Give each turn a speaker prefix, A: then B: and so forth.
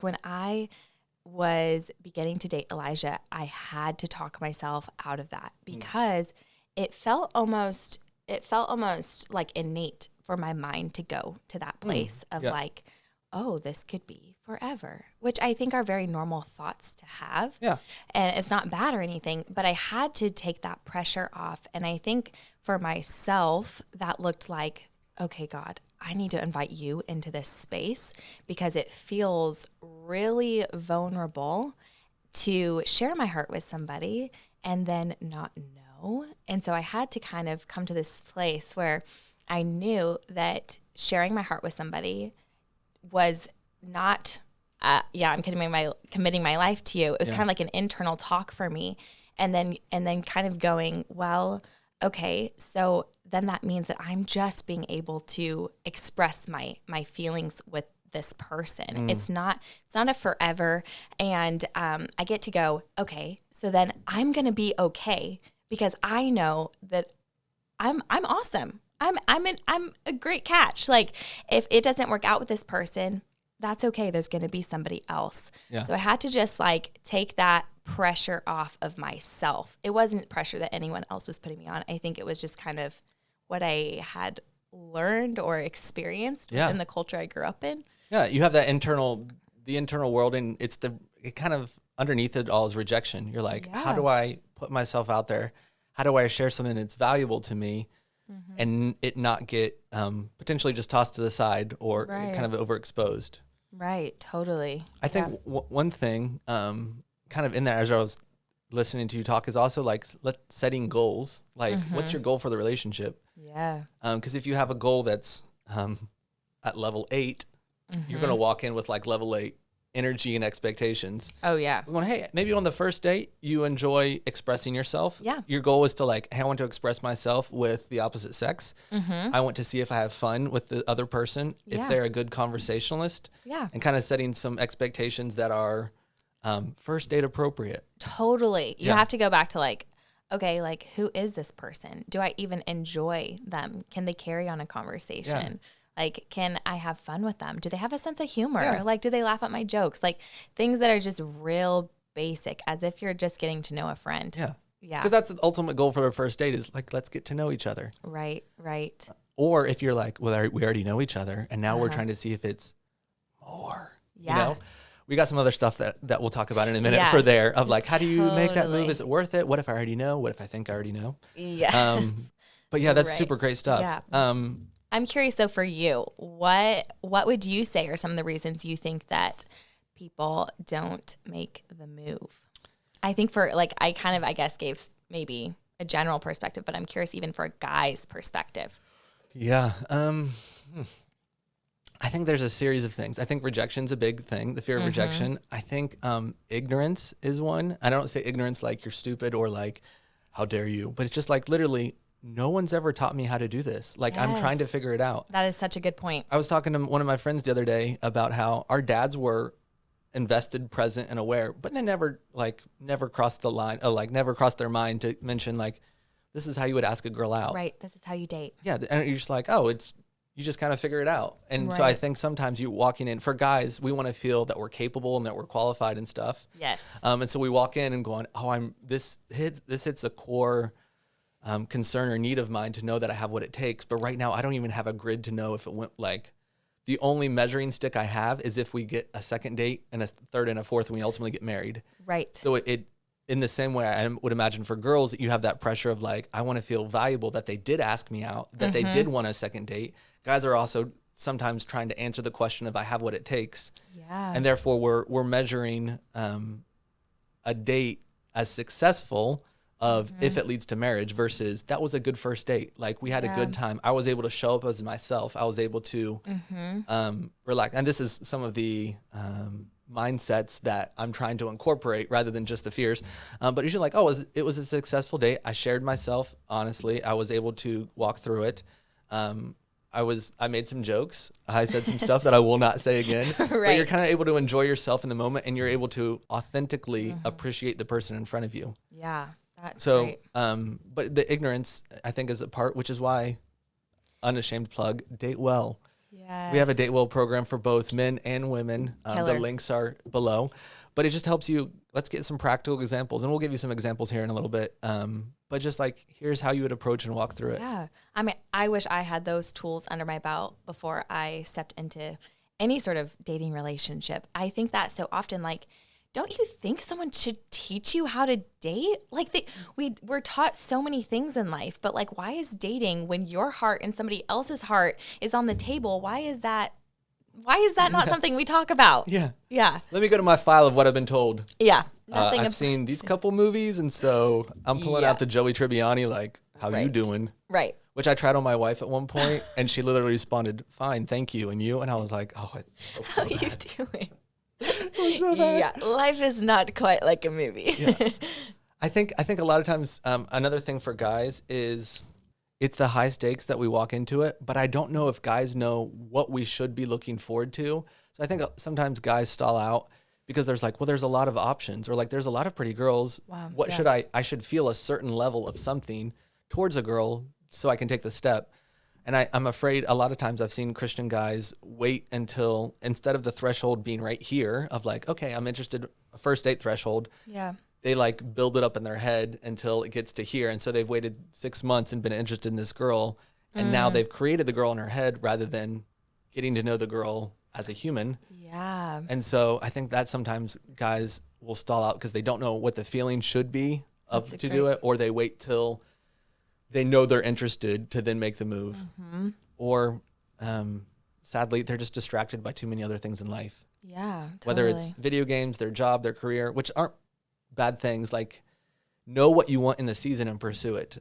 A: When I was beginning to date Elijah, I had to talk myself out of that because it felt almost like innate for my mind to go to that place of like, oh, this could be forever, which I think are very normal thoughts to have.
B: Yeah.
A: And it's not bad or anything, but I had to take that pressure off. And I think for myself, that looked like, okay, God, I need to invite you into this space because it feels really vulnerable to share my heart with somebody and then not know. And so I had to kind of come to this place where I knew that sharing my heart with somebody was not, I'm committing my life to you. It was kind of like an internal talk for me. And then kind of going, well, okay, so then that means that I'm just being able to express my feelings with this person. It's not a forever. And I get to go, okay, so then I'm going to be okay because I know that I'm awesome. I'm a great catch. Like if it doesn't work out with this person, that's okay. There's going to be somebody else. Yeah. So I had to just like take that pressure off of myself. It wasn't pressure that anyone else was putting me on. I think it was just kind of what I had learned or experienced in the culture I grew up in.
B: Yeah, you have that internal world, and it kind of underneath it all is rejection. You're like, how do I put myself out there? How do I share something that's valuable to me and it not get potentially just tossed to the side or kind of overexposed?
A: Right, totally.
B: I think one thing kind of in there as I was listening to you talk is also like setting goals. Like, what's your goal for the relationship?
A: Yeah.
B: Because if you have a goal that's at level 8, you're going to walk in with like level 8 energy and expectations.
A: Oh, yeah.
B: We're going, hey, maybe on the first date, you enjoy expressing yourself.
A: Yeah.
B: Your goal is to like, hey, I want to express myself with the opposite sex. I want to see if I have fun with the other person, if they're a good conversationalist.
A: Yeah.
B: And kind of setting some expectations that are first date appropriate.
A: Totally. You have to go back to like, okay, like who is this person? Do I even enjoy them? Can they carry on a conversation? Yeah. Like, can I have fun with them? Do they have a sense of humor? Yeah. Like, do they laugh at my jokes? Like things that are just real basic, as if you're just getting to know a friend.
B: Yeah.
A: Yeah.
B: Because that's the ultimate goal for a first date is like, let's get to know each other.
A: Right. Right.
B: Or if you're like, well, we already know each other and now we're trying to see if it's more, you know? We got some other stuff that we'll talk about in a minute for there of like, how do you make that move? Is it worth it? What if I already know? What if I think I already know?
A: Yeah.
B: But yeah, that's super great stuff.
A: Yeah. I'm curious though for you, what would you say are some of the reasons you think that people don't make the move? I think for like, I guess gave maybe a general perspective, but I'm curious even for a guy's perspective.
B: Yeah. I think there's a series of things. I think rejection's a big thing, the fear of rejection. I think ignorance is one. I don't say ignorance like you're stupid or like, how dare you? But it's just like literally, no one's ever taught me how to do this. Like I'm trying to figure it out.
A: That is such a good point.
B: I was talking to one of my friends the other day about how our dads were invested, present, and aware, but they never crossed the line, never crossed their mind to mention like, this is how you would ask a girl out.
A: Right. This is how you date.
B: Yeah. And you're just like, oh, you just kind of figure it out. And so I think sometimes you walking in, for guys, we want to feel that we're capable and that we're qualified and stuff.
A: Yes.
B: And so we walk in and going, oh, this hits a core concern or need of mine to know that I have what it takes. But right now I don't even have a grid to know if it went like, the only measuring stick I have is if we get a second date and a third and a fourth and we ultimately get married.
A: Right.
B: So it in the same way I would imagine for girls, you have that pressure of like, I want to feel valuable that they did ask me out, that they did want a second date. Guys are also sometimes trying to answer the question of I have what it takes.
A: Yeah.
B: And therefore we're measuring a date as successful of if it leads to marriage versus that was a good first date. Like we had a good time. I was able to show up as myself. I was able to relax. And this is some of the mindsets that I'm trying to incorporate rather than just the fears. But usually like, oh, it was a successful date. I shared myself honestly. I was able to walk through it. I made some jokes. I said some stuff that I will not say again. Right. But you're kind of able to enjoy yourself in the moment and you're able to authentically appreciate the person in front of you.
A: Yeah. That's
B: so,
A: great.
B: But the ignorance, I think, is a part, which is why, unashamed plug, date well.
A: Yes.
B: We have a Date Well program for both men and women. The
A: Killer.
B: links are below. But it just helps you. Let's get some practical examples. And we'll give you some examples here in a little bit. But just like, here's how you would approach and walk through it.
A: Yeah. I mean, I wish I had those tools under my belt before I stepped into any sort of dating relationship. I think that so often, like, don't you think someone should teach you how to date? Like we're taught so many things in life, but like, why is dating when your heart and somebody else's heart is on the table? Why is that not something we talk about?
B: Yeah.
A: Yeah.
B: Let me go to my file of what I've been told.
A: Yeah.
B: I've seen these couple movies, and so I'm pulling out the Joey Tribbiani, like, how you doing?
A: Right.
B: Which I tried on my wife at one point, and she literally responded, fine, thank you. And you? And I was like, oh, I felt so
A: How
B: bad.
A: you doing?
B: So bad.
A: Yeah, life is not quite like a movie.
B: Yeah. I think a lot of times another thing for guys is it's the high stakes that we walk into it, but I don't know if guys know what we should be looking forward to. So I think sometimes guys stall out because there's like, well, there's a lot of options, or like there's a lot of pretty girls.
A: Wow,
B: What
A: yeah.
B: should I should feel a certain level of something towards a girl so I can take the step. And I'm afraid a lot of times I've seen Christian guys wait until, instead of the threshold being right here of like, okay, I'm interested, a first date threshold,
A: Yeah.
B: they like build it up in their head until it gets to here. And so they've waited 6 months and been interested in this girl. And now they've created the girl in her head rather than getting to know the girl as a human.
A: Yeah.
B: And so I think that sometimes guys will stall out because they don't know what the feeling should be of to do it, or they wait till they know they're interested to then make the move.
A: Mm-hmm.
B: Or sadly, they're just distracted by too many other things in life.
A: Yeah. Totally.
B: Whether it's video games, their job, their career, which aren't bad things. Like, know what you want in the season and pursue it.